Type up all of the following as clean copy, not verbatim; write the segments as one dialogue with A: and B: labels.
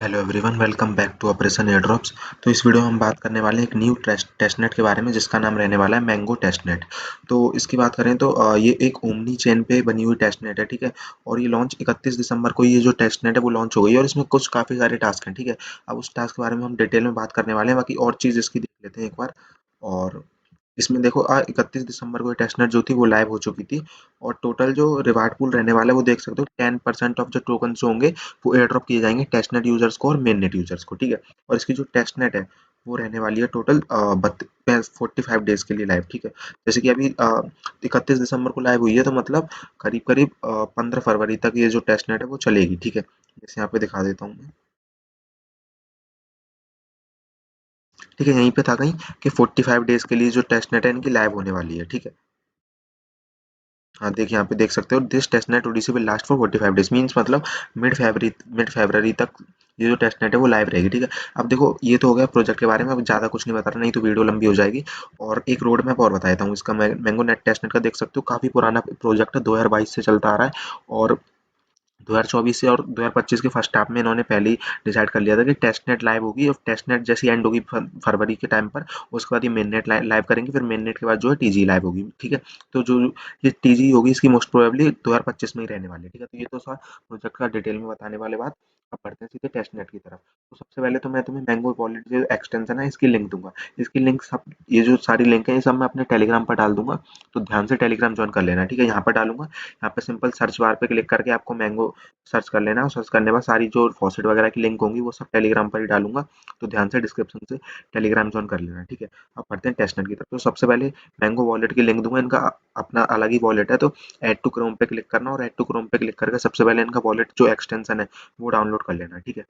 A: Hello everyone, welcome back to operation airdrops. तो इस video में हम बात करने वाले हैं एक न्यू टेस्टनेट के बारे में जिसका नाम रहने वाला है मैंगो टेस्टनेट। तो इसकी बात करें तो ये एक ओमनी चेन पे बनी हुई टेस्टनेट है, ठीक है। और ये लॉन्च 31 दिसंबर को ये जो टेस्टनेट है वो लॉन्च हो गई है और इसमें कुछ काफ़ी सारे टास्क हैं, ठीक है। अब उस टास्क के बारे में हम डिटेल में बात करने वाले हैं, बाकी और चीज़ इसकी देख लेते हैं एक बार। और इसमें देखो 31 दिसंबर को ये टेस्टनेट जो थी वो लाइव हो चुकी थी। और टोटल जो रिवार्ड पूल रहने वाला है वो देख सकते हो, 10% ऑफ जो टोकन जो होंगे वो एयर ड्रॉप किए जाएंगे टेस्टनेट यूजर्स को और मेन नेट यूजर्स को, ठीक है। और इसकी जो टेस्टनेट है वो रहने वाली है टोटल 45 डेज के लिए लाइव, ठीक है। जैसे कि अभी 31 दिसंबर को लाइव हुई है, तो मतलब करीब करीब 15 फरवरी तक ये जो टेस्टनेट है वो चलेगी, ठीक है। जैसे यहाँ पे दिखा देता हूँ मैं, ठीक है। यहीं पे था कहीं कि 45 डेज के लिए जो टेस्टनेट है इनकी लाइव होने वाली है, ठीक है। हाँ, देखिए यहाँ पे देख सकते हो, this testnet ODC will last for 45 days, means मतलब मिड फरवरी तक ये जो टेस्टनेट है वो लाइव रहेगी, ठीक है। अब देखो, ये तो हो गया प्रोजेक्ट के बारे में, अब ज़्यादा कुछ नहीं बता रहा, नहीं तो वीडियो लंबी हो जाएगी। और एक रोड मैप और बता देता हूँ इसका। मैंगो नेट टेस्टनेट का देख सकते हो, काफ़ी पुराना प्रोजेक्ट है, 2022 से चलता आ रहा है। और 2024 से और 2025 के फर्स्ट हाफ में इन्होंने पहले ही डिसाइड कर लिया था कि टेस्टनेट लाइव होगी, और टेस्टनेट जैसी एंड होगी फरवरी के टाइम पर, उसके बाद ये मेन नेट लाइव करेंगे, फिर मेन नेट के बाद जो है टीजी लाइव होगी, ठीक है। तो जो ये टीजी होगी इसकी मोस्ट प्रोबेबली 2025 में ही रहने वाली है, ठीक है। तो ये तो सा प्रोजेक्ट का डिटेल में बताने वाले बात। अब बढ़ते हैं सीधे टेस्टनेट की तरफ। तो सबसे पहले तो मैं तुम्हें मैंगो वॉलेट जो एक्सटेंशन है इसकी लिंक दूंगा। इसकी लिंक सब, ये जो सारी लिंक है ये सब मैं अपने टेलीग्राम पर डाल दूंगा। तो ध्यान से टेलीग्राम ज्वाइन कर लेना, ठीक है। यहाँ पर डालूंगा, यहाँ पे सिंपल सर्च बार पे क्लिक करके आपको मैंगो सर्च कर लेना, और सर्च करने के बाद सारी जो फॉसेट वगैरह की लिंक होंगी वो सब टेलीग्राम पर ही डालूंगा। तो ध्यान से डिस्क्रिप्शन से टेलीग्राम ज्वाइन कर लेना, ठीक है। अब बढ़ते हैं टेस्टनेट की तरफ। तो सबसे पहले मैंगो वॉलेट की लिंक दूंगा, इनका अपना अलग ही वॉलेट है। तो ऐड टू क्रोम पे क्लिक करना, और ऐड टू क्रोम पे क्लिक करके सबसे पहले इनका वॉलेट जो एक्सटेंशन है वो डाउनलोड कर लेना, ठीक है।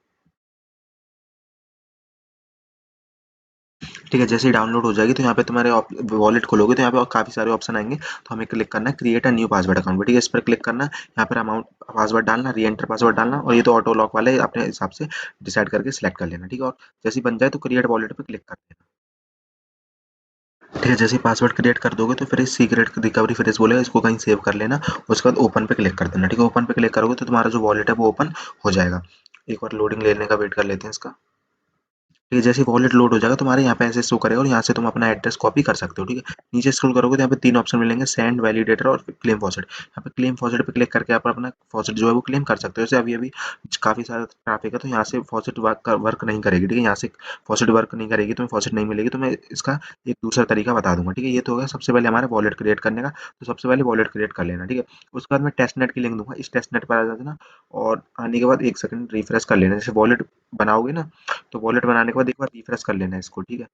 A: ठीक है, जैसे ही डाउनलोड हो जाएगी तो यहाँ पे तुम्हारे वॉलेट खोलोगे तो यहाँ पे काफ़ी सारे ऑप्शन आएंगे। तो हमें क्लिक करना है create a new password account पे, ठीक है। इस पर क्लिक करना है, यहाँ पर अमाउंट पासवर्ड डालना, री एंटर पासवर्ड डालना, और ये तो ऑटो लॉक वाले अपने हिसाब से डिसाइड करके सिलेक्ट कर लेना, ठीक है। और जैसे ही बन जाए तो क्रिएट वॉलेट पे क्लिक कर देना, ठीक है। जैसे ही पासवर्ड क्रिएट कर दोगे तो फिर इस सीक्रेट रिकवरी फ्रेज बोलेगा, इसको कहीं सेव कर लेना। उसके बाद ओपन पे क्लिक कर देना, ठीक है। ओपन पे क्लिक करोगे तो तुम्हारा जो वॉलेट है वो ओपन हो जाएगा। एक बार लोडिंग लेने का वेट कर लेते हैं इसका। ठीक है, जैसे वॉलेट लोड हो जाएगा तुम्हारे यहाँ पे ऐसे शो करेगा, और यहाँ से तुम अपना एड्रेस कॉपी कर सकते हो, ठीक है। नीचे स्क्रॉल करोगे तो यहाँ पे तीन ऑप्शन मिलेंगे, सेंड, वैलिडेटर और क्लेम फॉसेट। यहाँ पे क्लेम फॉसेट पे क्लिक करके आप अपना फॉसेट जो है वो क्लेम कर सकते हो। जैसे अभी अभी काफी सारा ट्रैफिक है तो यहाँ से फॉसेट वर्क नहीं करेगी, ठीक है। यहाँ से फॉसेट वर्क नहीं करेगी, तुम्हें फॉसेट नहीं मिलेगी। तो मैं इसका एक दूसरा तरीका बता दूंगा, ठीक है। ये तो होगा सबसे पहले हमारा वॉलेट क्रिएट करने का। तो सबसे पहले वॉलेट क्रिएट कर लेना, ठीक है। उसके बाद मैं टेस्टनेट की लिंक दूंगा, इस टेस्टनेट पर आ जाना, और आने के बाद एक सेकंड रिफ्रेश कर लेना। जैसे वॉलेट बनाओगे ना, तो वॉलेट बनाने के बाद एक बार रिफ्रेश कर लेना इसको, ठीक है।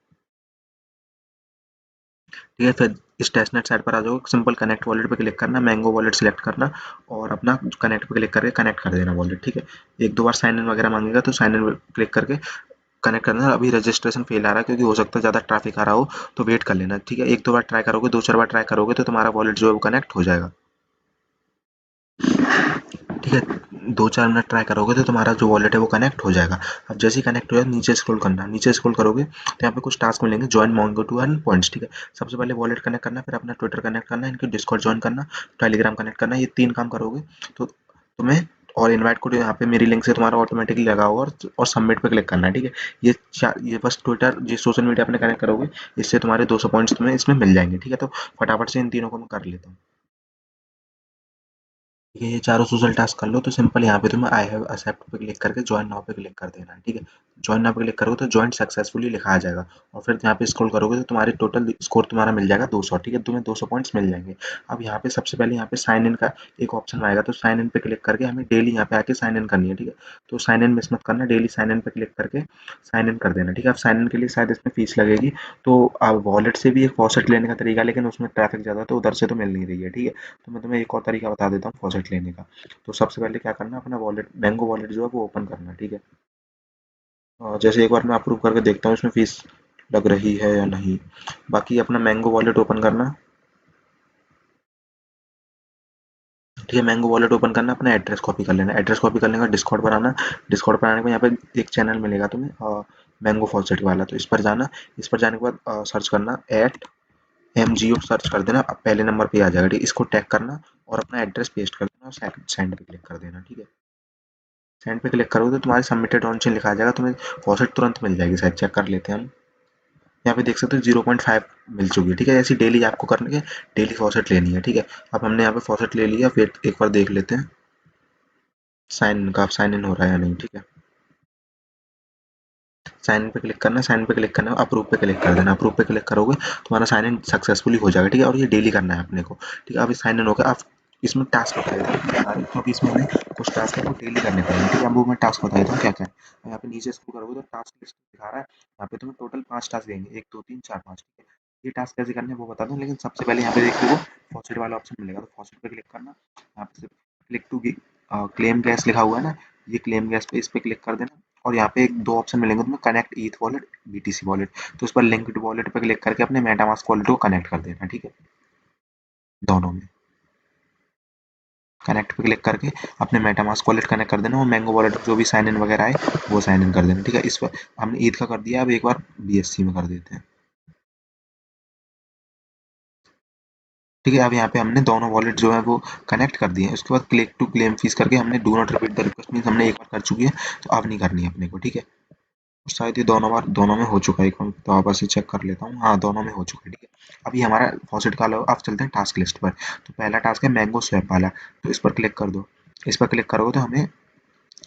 A: ठीक है, फिर इस टेस्टनेट साइट पर आ जाओगे, सिंपल कनेक्ट वॉलेट पे क्लिक करना, मैंगो वॉलेट सेलेक्ट करना, और अपना कनेक्ट पे क्लिक करके कनेक्ट कर देना वॉलेट, ठीक है। एक दो बार साइन इन वगैरह मांगेगा तो साइन इन क्लिक करके कनेक्ट करना। अभी रजिस्ट्रेशन फेल आ रहा है क्योंकि हो सकता है ज़्यादा ट्रैफिक आ रहा हो, तो वेट कर लेना, ठीक है। एक दो बार ट्राई करोगे, दो चार बार ट्राई करोगे तो तुम्हारा वॉलेट जो है वो कनेक्ट हो जाएगा, ठीक है। 2-4 मिनट ट्राई करोगे तो तुम्हारा जो वॉलेट है वो कनेक्ट हो जाएगा। अब जैसे ही कनेक्ट हो जाए नीचे स्क्रॉल करना, नीचे स्क्रॉल करोगे तो यहाँ पे कुछ टास्क मिलेंगे, join Mongo to earn points, ठीक है। सबसे पहले वॉलेट कनेक्ट करना, फिर अपना ट्विटर कनेक्ट करना, इनके डिस्कॉर्ड ज्वाइन करना, टेलीग्राम कनेक्ट करना। ये 3 काम करोगे तो तुम्हें, और इनवाइट कोड यहाँ पे मेरी लिंक से तुम्हारा ऑटोमेटिकली लगा होगा, और सबमिट पे क्लिक करना है, ठीक है। ये बस ट्विटर जिस सोशल मीडिया अपने कनेक्ट करोगे इससे तुम्हारे 200 पॉइंट्स तुम्हें इसमें मिल जाएंगे, ठीक है। तो फटाफट से इन तीनों को मैं कर लेता हूँ। ठीक है, ये चारों सोशल टास्क कर लो तो सिंपल यहाँ पे तुम्हें आई हैव एक्सेप्ट पे क्लिक करके ज्वाइन नाउ पे क्लिक कर देना है, ठीक है। ज्वाइन नाउ पे क्लिक करोगे तो ज्वाइन सक्सेसफुली लिखा आ जाएगा, और फिर यहाँ पे स्क्रॉल करोगे तो तुम्हारे टोटल स्कोर तुम्हारा मिल जाएगा 200, ठीक है। तुम्हें 200 पॉइंट्स मिल जाएंगे। अब यहाँ पे सबसे पहले यहाँ पे साइन इन का एक ऑप्शन आएगा, तो साइन इन पे क्लिक करके हमें डेली यहाँ पे आके साइन इन करनी है, ठीक है। तो साइन इन मिस मत करना, डेली साइन इन पे क्लिक करके साइन इन कर देना, ठीक है। अब साइन इन के लिए शायद इसमें फीस लगेगी, तो आप वॉलेट से भी एक फॉसेट लेने का तरीका है, लेकिन उसमें ट्रैफिक ज़्यादा है तो उधर से तो मिल नहीं रही है, ठीक है। तो मैं तुम्हें एक और तरीका बता देता हूँ फॉसेट लेने का। तो सबसे पहले क्या करना है, अपना वॉलेट मैंगो वॉलेट जो है वो ओपन करना है, ठीक है। और जैसे एक बार मैं अप्रूव करके देखता हूँ इसमें फीस लग रही है या नहीं। बाकी अपना मैंगो वॉलेट ओपन करना, ठीक है। मैंगो वॉलेट ओपन करना, अपना एड्रेस कॉपी कर लेना, एड्रेस कॉपी करने का डिस्कॉर्ड पर आना। डिस्कॉर्ड पर आने के बाद यहाँ पे एक चैनल मिलेगा तुम्हें, मैंगो फॉसेट वाला, तो इस पर जाना। इस पर जाने के बाद सर्च करना एट MGO सर्च कर देना, अब पहले नंबर पे आ जाएगा, ठीक है। इसको टैग करना और अपना एड्रेस पेस्ट कर देना और सेंड पे क्लिक कर देना, ठीक है। सेंड पे क्लिक करोगे तो तुम्हारे सबमिटेड ऑन चेन लिखा आ जाएगा, तुम्हें फॉसेट तुरंत मिल जाएगी, शायद चेक कर लेते हैं हम। यहाँ पे देख सकते हो 0.5 मिल चुकी है, ठीक है। ऐसी डेली आपको करनी है, डेली फॉसेट लेनी है, ठीक है। अब हमने यहाँ पे फॉसेट ले लिया, फिर एक बार देख लेते हैं साइन इन का, साइन इन हो रहा है या नहीं, ठीक है। साइन इन पे क्लिक करना है, साइन पे क्लिक करना है, अप्रूव पे क्लिक कर देना। अप्रूव पे क्लिक करोगे तुम्हारा साइन इन सक्सेसफुली हो जाएगा, ठीक है। और ये डेली करना है अपने को, ठीक है। अब साइन इन हो गया, अब इसमें टास्क बताया था क्योंकि इसमें हमें कुछ टास्क है वो डेली करने पड़ेंगे, ठीक है। अब वो मैं टास्क बताया था क्या क्या है। यहाँ पे नीचे स्क्रॉल करोगे तो टास्क लिस्ट दिखा रहा है, यहाँ पे तुम्हें टोटल 5 टास्क देंगे, 1 2 3 4 5, ठीक है। ये टास्क कैसे करने हैं वो बता दूं, लेकिन सबसे पहले यहाँ पे देखो फॉसेट वाला ऑप्शन मिलेगा, तो फॉसेट पे क्लिक करना। यहाँ पे क्लिक टू क्लेम गैस लिखा हुआ है ना, ये क्लेम गैस पे इस पे क्लिक कर देना। और यहाँ पे एक 2 ऑप्शन मिलेंगे तुम्हें, कनेक्ट ईथ वॉलेट, बीटीसी वॉलेट, तो उस पर लिंक्ड वॉलेट पे क्लिक करके अपने मेटामास्क वॉलेट को कनेक्ट कर देना, ठीक है। दोनों में कनेक्ट पे क्लिक करके अपने मेटामास्क वॉलेट कनेक्ट कर देना, और मैंगो वॉलेट जो भी साइन इन वगैरह है वो साइन इन कर देना, ठीक है। इस पर हमने ईद का कर दिया, अब एक बार बीएससी में कर देते हैं, ठीक है। अब यहाँ पे हमने दोनों वॉलेट जो है वो कनेक्ट कर दिए हैं। उसके बाद क्लिक टू क्लेम फीस करके हमने do not repeat the request means हमने एक बार कर चुकी है, तो अब नहीं करनी है अपने को, ठीक है। शायद ये दोनों में हो चुका है, तो आप ऐसे चेक कर लेता हूँ, हाँ दोनों में हो चुका है, ठीक है। अभी हमारा फॉसेट का लो, अब चलते हैं टास्क लिस्ट पर। तो पहला टास्क है मैंगो स्वैप वाला, तो इस पर क्लिक कर दो। इस पर क्लिक करोगे तो हमें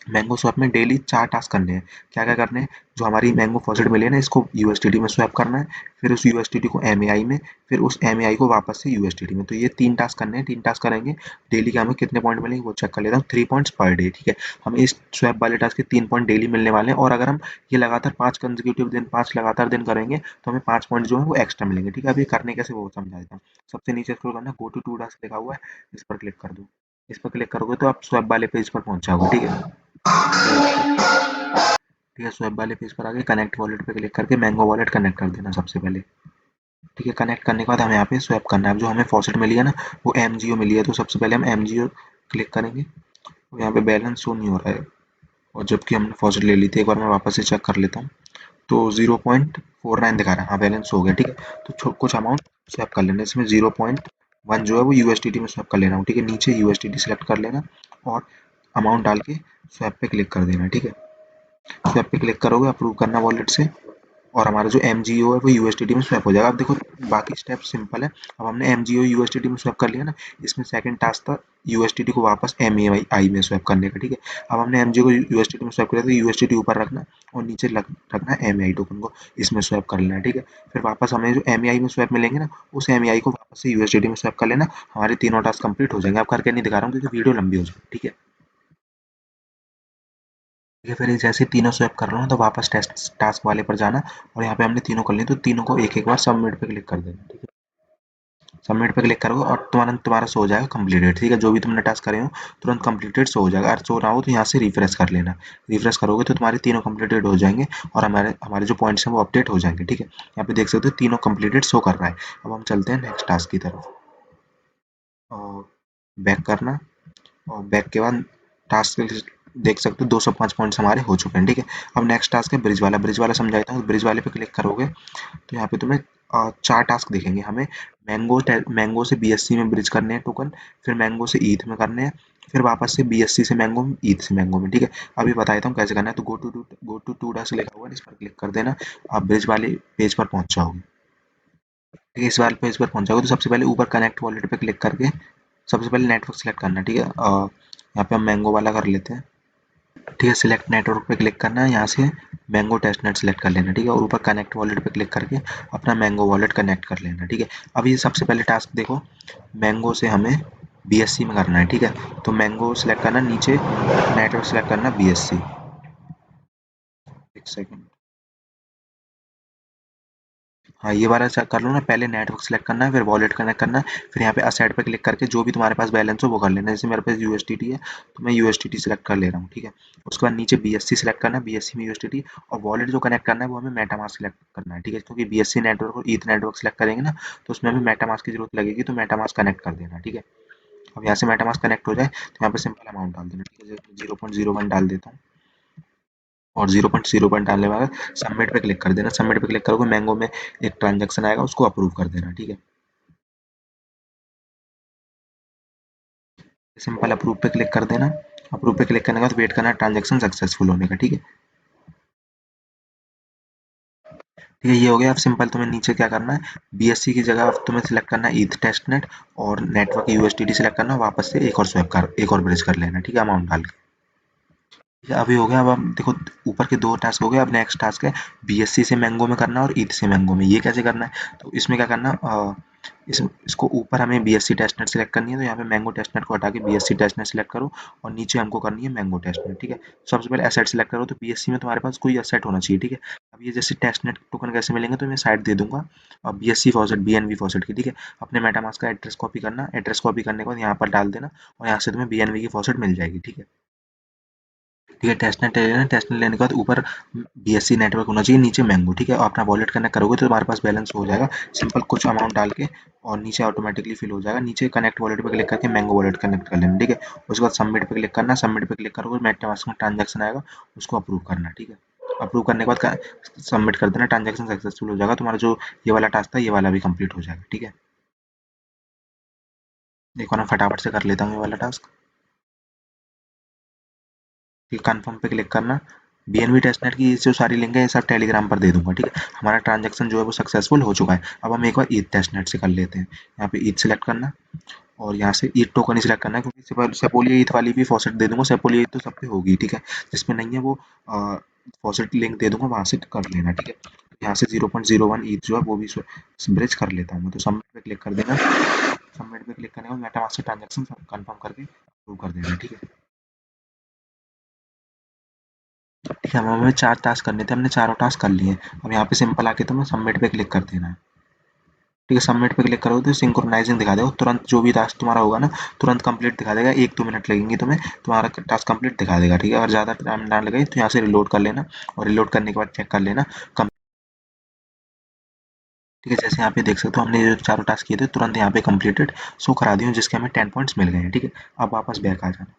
A: मैंगो स्वैप में डेली 4 टास्क करने हैं। क्या क्या करने हैं, जो हमारी मैंगो फॉसेट मिली है ना, इसको यूएसडीटी में स्वैप करना है, फिर उस यूएसडीटी को एमएआई में, फिर उस एमएआई को वापस से यूएसडीटी में। तो ये 3 टास्क करने हैं, 3 टास्क करेंगे। डेली के हमें कितने पॉइंट मिलेंगे वो चेक कर लेता हूँ, 3 पॉइंट्स पर डे, ठीक है। हमें इस स्वैप वाले टास्क के 3 पॉइंट डेली मिलने वाले हैं, और अगर हम ये लगातार 5 कंसेक्यूटिव दिन, 5 लगातार दिन करेंगे तो हमें 5 पॉइंट जो है वो एक्स्ट्रा मिलेंगे, ठीक है। अभी करने कैसे वो समझा देता हूँ। सबसे नीचे स्क्रॉल करना, गो टू टू टास्क लिखा हुआ है, इस पर क्लिक कर दो। इस पर क्लिक करोगे तो आप स्वैप वाले पेज पर पहुंच जाओगे, ठीक है। ठीक है, स्वैप वाले पेज पर आके कनेक्ट वॉलेट पे क्लिक करके मैंगो वॉलेट कनेक्ट कर देना सबसे पहले, ठीक है। कनेक्ट करने के बाद हमें यहाँ पे स्वैप करना है। अब जो हमें फॉसेट मिली है ना वो एमजीओ मिली है, तो सबसे पहले हम एमजीओ क्लिक करेंगे। तो यहाँ पे बैलेंस शो नहीं हो रहा है, और जबकि हमने फॉसेट ले ली थी, एक बार मैं वापस से चेक कर लेता हूँ। तो 0.49 दिखा रहा है, हाँ बैलेंस हो गया, ठीक है। तो कुछ अमाउंट स्वैप कर लेना, इसमें 0.1 जो है वो यूएसडीटी में स्वैप कर लेना हूँ, ठीक है। नीचे यूएसडीटी सेलेक्ट कर लेना और अमाउंट डाल के स्वैप पे क्लिक कर देना, ठीक है। स्वैप पे क्लिक करोगे, अप्रूव करना वॉलेट से, और हमारा जो एमजीओ है वो यूएसडीटी में स्वैप हो जाएगा। अब देखो बाकी स्टेप सिंपल है। अब हमने एमजीओ यूएसडीटी में स्वैप कर लिया ना, इसमें सेकंड टास्क था यूएसडीटी को वापस एमएआई में स्वैप करने का, ठीक है। अब हमने एमजीओ को यूएसडीटी में स्वैप किया, तो यूएसडीटी ऊपर रखना और नीचे रखना एमएआई टोकन को, इसमें स्वैप कर लेना है, ठीक है। फिर वापस हमें जो एमएआई में स्वैप मिलेंगे ना, उस एमएआई को वापस से यूएसडीटी में स्वैप कर लेना। हमारे तीनों टास्क कंप्लीट हो जाएंगे। अब करके नहीं दिखा रहा हूँ क्योंकि वीडियो लंबी हो जाएगी, ठीक है। ठीक है, फिर जैसे तीनों स्वैप कर रहा हूँ तो वापस टेस्ट टास्क वाले पर जाना, और यहाँ पे हमने तीनों कर लिए, तो तीनों को एक एक बार सबमिट पे क्लिक कर देना, ठीक है। सबमिट पे क्लिक करोगे और तुम्हारा तुम्हारा शो हो जाएगा कंप्लीटेड, ठीक है। जो भी तुमने टास्क करे हो तुरंत कंप्लीटेड शो हो जाएगा। अगर शो ना हो तो यहाँ से रिफ्रेश कर लेना। रिफ्रेश करोगे तो तुम्हारे तीनों कंप्लीटेड हो जाएंगे, और हमारे हमारे जो पॉइंट्स हैं वो अपडेट हो जाएंगे, ठीक है। यहाँ पे देख सकते हो तीनों कंप्लीटेड शो कर रहा है। अब हम चलते हैं नेक्स्ट टास्क की तरफ, और बैक करना, और बैक के बाद टास्क देख सकते हो 205 पॉइंट्स हमारे हो चुके हैं, ठीक है। अब नेक्स्ट टास्क है ब्रिज वाला। ब्रिज वाला समझाता हूँ। ब्रिज वाले पे क्लिक करोगे तो यहाँ पे तुम्हें 4 टास्क दिखेंगे। हमें मैंगो से बीएससी में ब्रिज करने हैं टोकन, फिर मैंगो से ईथ में करने हैं, फिर वापस से बीएससी से मैंगो में, ईथ से मैंगो में, ठीक है। अभी बता देता हूँ कैसे करना है। तो गो टू टू टास्क लिखा हुआ है, इस पर क्लिक कर देना। आप ब्रिज वाले पेज पर पहुंच जाओगे, ठीक है। इस वाले पेज पर पहुंच जाओगे तो सबसे पहले ऊपर कनेक्ट वॉलेट पे क्लिक करके सबसे पहले नेटवर्क सेलेक्ट करना है, ठीक है। यहाँ पे हम मैंगो वाला कर लेते हैं, ठीक है। सिलेक्ट नेटवर्क पे क्लिक करना है, यहाँ से मैंगो टेस्टनेट सेलेक्ट कर लेना, ठीक है। और ऊपर कनेक्ट वॉलेट पे क्लिक करके अपना मैंगो वॉलेट कनेक्ट कर लेना, ठीक है। अब ये सबसे पहले टास्क देखो, मैंगो से हमें बीएससी में करना है, ठीक है। तो मैंगो सेलेक्ट करना, नीचे नेटवर्क सेलेक्ट करना बीएससी। एक सेकेंड, हाँ ये वाला कर लो ना। पहले नेटवर्क सेलेक्ट करना है, फिर वॉलेट कनेक्ट करना है, फिर यहाँ पे असेट पे क्लिक करके जो भी तुम्हारे पास बैलेंस हो वो कर लेना। जैसे मेरे पास यूएसडीटी है तो मैं यूएसडीटी सेलेक्ट कर ले रहा हूँ, ठीक है। उसके बाद नीचे बीएससी सेलेक्ट करना है, बीएससी में यूएसडीटी, और वॉलेट जो कनेक्ट करना है वो हमें मेटामास्क सेलेक्ट करना है, ठीक है। क्योंकि बीएससी नेटवर्क और ईथ नेटवर्क सेलेक्ट करेंगे ना तो उसमें हमें मेटामास्क की जरूरत लगेगी, तो मेटामास्क कनेक्ट कर देना, ठीक है। अब यहाँ से मेटामास्क कनेक्ट हो जाए तो यहाँ पे सिंपल अमाउंट डाल देना, ठीक है। 0.01 डाल देता हूँ, और 0.01 डालने के बाद सबमिट पे क्लिक कर देना। सबमिट पे क्लिक करोगे मैंगो में एक ट्रांजेक्शन आएगा, उसको अप्रूव कर देना, ठीक है। सिंपल अप्रूव पे क्लिक कर देना, अप्रूव पे क्लिक करने के बाद वेट करना ट्रांजेक्शन सक्सेसफुल होने का। ठीक है, ठीक है, ये हो गया। अब सिंपल तुम्हें नीचे क्या करना है, बीएससी की जगह अब तुम्हें सिलेक्ट करना है ईथ टेस्टनेट और नेटवर्क यूएसटीडी सिलेक्ट करना है, वापस से एक और स्वैप कर, एक और ब्रिज कर लेना। ठीक है, अमाउंट डाल के। अभी हो गया। अब हम देखो ऊपर के 2 टास्क हो गए। अब नेक्स्ट टास्क है बीएससी से मैंगो में करना और ईथ से मैंगो में। ये कैसे करना है, तो इसमें क्या करना, इसको ऊपर हमें बीएससी टेस्टनेट सेलेक्ट करनी है, तो यहाँ पे मैंगो टेस्टनेट को हटा के बीएससी टेस्टनेट सेलेक्ट करो और नीचे हमको करनी है मैंगो टेस्टनेट। ठीक है, सबसे पहले एसेट सेलेक्ट करो, तो बीएससी में तुम्हारे पास कोई एसेट होना चाहिए। ठीक है, अब ये जैसे टेस्टनेट टोकन कैसे मिलेंगे, तो मैं साइड दे दूंगा और बीएससी फॉसेट बीएनबी फॉसेट की। ठीक है, अपने मेटामास्क का एड्रेस कॉपी करना, एड्रेस कॉपी करने के बाद यहाँ पर डाल देना और यहाँ से तुम्हें बीएनबी की फॉसेट मिल जाएगी। ठीक है, ठीक है, टेस्टनेट ले लेना। टेस्टनेट लेने के बाद ऊपर बीएससी नेटवर्क होना चाहिए, नीचे मैंगो। ठीक है, और अपना वॉलेट कनेक्ट करोगे तो तुम्हारे पास बैलेंस हो जाएगा। सिंपल कुछ अमाउंट डाल के और नीचे ऑटोमेटिकली फिल हो जाएगा। नीचे कनेक्ट वॉलेट पे क्लिक करके मैंगो वॉलेट कनेक्ट कर लेना। ठीक है, उसके बाद सबमिट पे क्लिक करना। सबमिट पे क्लिक करोगे मेटामास्क में ट्रांजेक्शन आएगा, उसको अप्रूव करना। ठीक है, अप्रूव करने के बाद सबमिट कर देना, ट्रांजेक्शन सक्सेसफुल हो जाएगा। तुम्हारा जो ये वाला टास्क था ये वाला भी कंप्लीट हो जाएगा। ठीक है, देखो ना फटाफट से कर लेता हूँ ये वाला टास्क। कन्फर्म पे क्लिक करना। बीएनबी टेस्टनेट की जो सारी लिंक है ये सब टेलीग्राम पर दे दूंगा। ठीक है, हमारा ट्रांजैक्शन जो है वो सक्सेसफुल हो चुका है। अब हम एक बार ईथ टेस्टनेट से कर लेते हैं। यहाँ पे ईथ सेलेक्ट करना और यहाँ से ईथ टोकन ही सिलेक्ट करना है, क्योंकि सेपोलिया ईथ वाली भी फॉसेट दे दूंगा। सेपोलिया ईथ तो सब पे होगी। ठीक है, जिसमें नहीं है वो फॉसेट लिंक दे दूंगा, वहाँ से कर लेना। ठीक है, यहाँ से 0.01 ईथ जो है वो भी ब्रिज कर लेता हूँ मैं। तो सबमिट पे क्लिक कर देना। सबमिट पे क्लिक करने के बाद मेटामास्क से ट्रांजेक्शन कन्फर्म करके अप्रूव कर देना। ठीक है, ठीक है, हमें 4 टास्क करने थे, हमने चारों टास्क कर लिए। अब यहाँ पे सिंपल आके तुम्हें सबमिट पे क्लिक कर देना है। ठीक है, सबमिट पे क्लिक करोगे तो सिंक्रोनाइजिंग दिखा देगा, तुरंत जो भी टास्क तुम्हारा होगा ना तुरंत कंप्लीट दिखा देगा। 1-2 मिनट लगेंगे तुम्हें, तुम्हारा टास्क कंप्लीट दिखा देगा। ठीक है, अगर ज़्यादा टाइम ना लगे तो यहाँ से रिलोड कर लेना और रिलोड करने के बाद चेक कर लेना। ठीक है, जैसे यहाँ पे देख सकते हो हमने जो चारों टास्क किए थे तुरंत यहाँ पे कंप्लीटेड शो करा दिए, जिसके हमें 10 पॉइंट्स मिल गए हैं। ठीक है, अब वापस बैक आ जाना।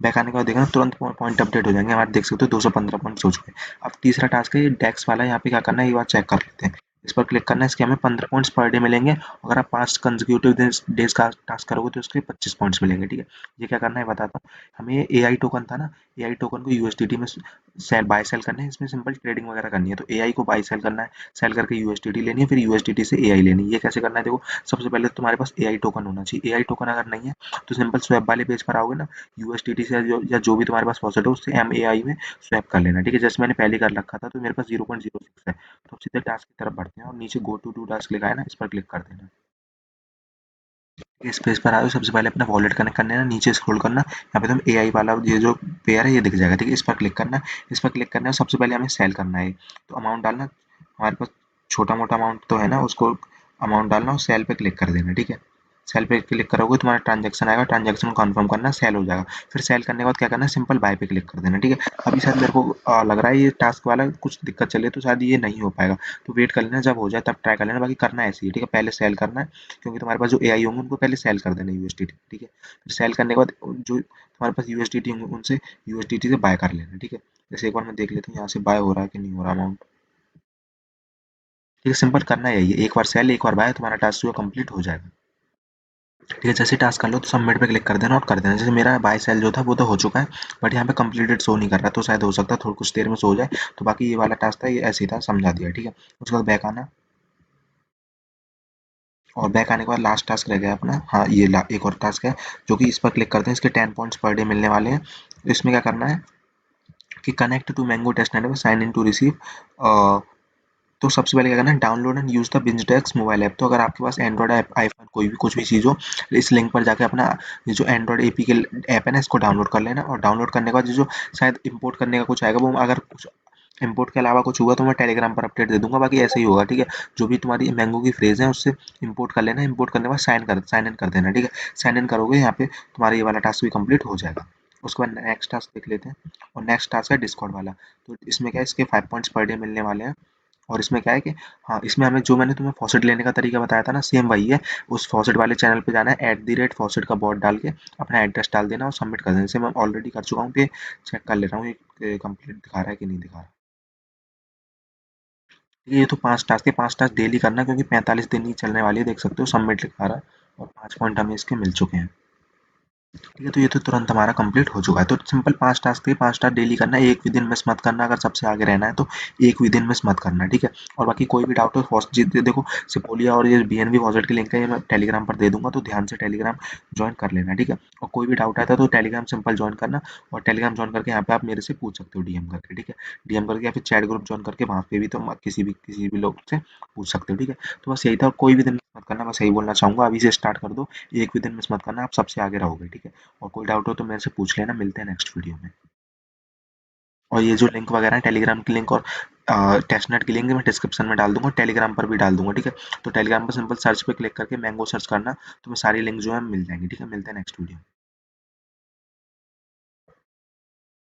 A: बैक आने के बाद देखना तुरंत पॉइंट अपडेट हो जाएंगे हमारे। देख सकते हो 215 पॉइंट्स हो चुके हैं। अब तीसरा टास्क है ये डेक्स वाला। यहाँ पे क्या करना है ये बात चेक कर लेते हैं। इस पर क्लिक करना है, इसके हमें 15 पॉइंट्स पर डे मिलेंगे। अगर आप 5 कंसेक्यूटिव डेज का टास्क करोगे तो उसके 25 पॉइंट्स मिलेंगे। ठीक है, ये क्या करना है बताता हूँ। हमें ये ए आई टोकन था ना, ए आई टोकन को यूएसडीटी में सेल बाय सेल करना है। इसमें सिंपल ट्रेडिंग वगैरह करनी है, तो ए आई को बाय सेल करना है, सेल करके यूएसडीटी लेनी है, फिर यूएसडीटी से ए आई लेनी है। ये कैसे करना है देखो, सबसे पहले तो तुम्हारे पास ए आई टोकन होना चाहिए। ए आई टोकन अगर नहीं है तो सिंपल स्वैप वाले पेज पर आओगे ना, यूएसडीटी से जो भी तुम्हारे पास फॉसेट हो उससे एम ए आई में स्वैप कर लेना। ठीक है, जैसे मैंने पहले कर रखा था तो मेरे पास 0.06 है। तो अब सीधे टास्क की तरफ बढ़ते हैं और नीचे गो टू टास्क लिखा है ना, इस पर क्लिक कर देना। इस पेज पर आओ, सबसे पहले अपना वॉलेट कनेक्ट करना है ना, नीचे स्क्रॉल करना, यहाँ पे तुम ए आई वाला ये जो पेयर है ये दिख जाएगा। ठीक है, इस पर क्लिक करना। इस पर क्लिक करना है, सबसे पहले हमें सेल करना है। तो अमाउंट डालना, हमारे पास छोटा मोटा अमाउंट तो है ना, उसको अमाउंट डालना और सेल पे क्लिक कर देना। ठीक है, सेल पे क्लिक करोगे तुम्हारा ट्रांजेक्शन आएगा, ट्रांजेक्शन कंफर्म करना, सेल हो जाएगा। फिर सेल करने के बाद क्या करना है, सिंपल बाय पे क्लिक कर देना। ठीक है, अभी शायद मेरे को लग रहा है ये टास्क वाला कुछ दिक्कत चले तो शायद ये नहीं हो पाएगा, तो वेट कर लेना, जब हो जाए तब ट्राई कर लेना। बाकी करना ऐसे ही। ठीक है, पहले सेल करना है, क्योंकि तुम्हारे पास जो ए आई होंगे उनको पहले सेल कर देना यूएसडीटी। ठीक है, फिर सेल करने के बाद जो तुम्हारे पास यूएसडीटी होंगे उनसे यूएसडीटी से बाय कर लेना। ठीक है, जैसे एक बार मैं देख लेता हूँ यहाँ से बाय हो रहा है कि नहीं हो रहा अमाउंट। ठीक है, सिंपल करना यही है, एक बार सेल एक बार बाय, तुम्हारा टास्क जो है कंप्लीट हो जाएगा। ठीक है, जैसे टास्क कर लो तो सबमिट पे क्लिक कर देना और कर देना। जैसे मेरा बाय सेल जो था वो तो हो चुका है, बट यहाँ पे कंप्लीटेड शो नहीं कर रहा, तो शायद हो सकता है थोड़ी कुछ देर में शो हो जाए। तो बाकी ये वाला टास्क था ये ऐसे ही था, समझा दिया। ठीक है, उसके बाद बैक आना और बैक आने के बाद लास्ट टास्क रह गया अपना। हाँ, ये एक और टास्क है जो कि इस पर क्लिक करते हैं, इसके 10 पॉइंट्स पर डे मिलने वाले हैं। तो इसमें क्या करना है कि connect to mango test network, sign in to receive. तो सबसे पहले क्या करना है, download and use the Binjdex mobile app. तो अगर आपके पास एंड्रॉइड ऐप, आईफोन, कोई भी कुछ भी चीज़ हो, इस लिंक पर जाके अपना ये जो एंड्रॉइड एपी के ऐप है ना इसको डाउनलोड कर लेना। और डाउनलोड करने के बाद ये जो शायद इंपोर्ट करने का कुछ आएगा, वो अगर कुछ इंपोर्ट के अलावा कुछ हुआ तो मैं टेलीग्राम पर अपडेट दे दूंगा। बाकी ऐसे ही होगा। ठीक है, जो भी तुम्हारी मैंगो की फ्रेज है उससे इंपोर्ट कर लेना। इंपोर्ट करने के बाद साइन इन कर देना। ठीक है, साइन इन करोगे यहाँ पे तुम्हारा ये वाला टास्क भी कंप्लीट हो जाएगा। उसके बाद नेक्स्ट टास्क देख लेते हैं, और नेक्स्ट टास्क है डिस्कॉर्ड वाला। तो इसमें क्या है, इसके 5 पॉइंट्स पर डे मिलने वाले हैं। और इसमें क्या है कि हाँ, इसमें हमें जो मैंने तुम्हें फॉसेट लेने का तरीका बताया था ना, सेम वही है। उस फॉसेट वाले चैनल पे जाना है, @faucet का बॉट डाल के अपना एड्रेस डाल देना और सबमिट कर देना। जैसे मैं ऑलरेडी कर चुका हूँ, कि चेक कर ले रहा हूँ ये कंप्लीट दिखा रहा है कि नहीं दिखा रहा। ये तो 5 टास्क है, 5 टास्क डेली करना है, क्योंकि 45 दिन ही चलने वाली है। देख सकते हो सबमिट लिखा रहा है और 5 पॉइंट हमें इसके मिल चुके हैं। ठीक है, तो ये तो तुरंत हमारा कंप्लीट हो चुका है। तो सिंपल 5 टास्क थे, 5 टास्क डेली करना है, एक भी दिन मिस मत करना। अगर सबसे आगे रहना है तो एक भी दिन मिस मत करना, ठीक है। और बाकी कोई भी डाउट हो देखो, सिपोलिया और ये बीएनबी फॉसेट की लिंक है, ये मैं टेलीग्राम पर दे दूंगा, तो ध्यान से टेलीग्राम ज्वाइन कर लेना, ठीक है। और कोई भी डाउट आता है तो टेलीग्राम सिंपल ज्वाइन करना, और टेलीग्राम ज्वाइन करके यहाँ पे आप मेरे से पूछ सकते हो डीएम करके, ठीक है। डीएम करके या फिर चैट ग्रुप ज्वाइन करके वहाँ पे भी तुम किसी भी लोग से पूछ सकते हो, ठीक है। तो बस यही था, कोई भी दिन मिस मत करना, बस यही बोलना चाहूंगा। अभी से स्टार्ट कर दो, एक भी दिन मिस मत करना, आप सबसे आगे रहोगे, ठीक है। और कोई डाउट हो तो मेरे से पूछ लेना, मिलते हैं नेक्स्ट वीडियो में। और ये जो लिंक वगैरह है, टेलीग्राम की लिंक और टेस्टनेट की लिंक मैं डिस्क्रिप्शन में डाल दूंगा, टेलीग्राम पर भी डाल दूंगा, ठीक है। तो टेलीग्राम पर सिंपल सर्च पे क्लिक करके मैंगो सर्च करना, तुम्हें सारी लिंक जो है मिल जाएंगी, ठीक है। मिलते हैं नेक्स्ट वीडियो में।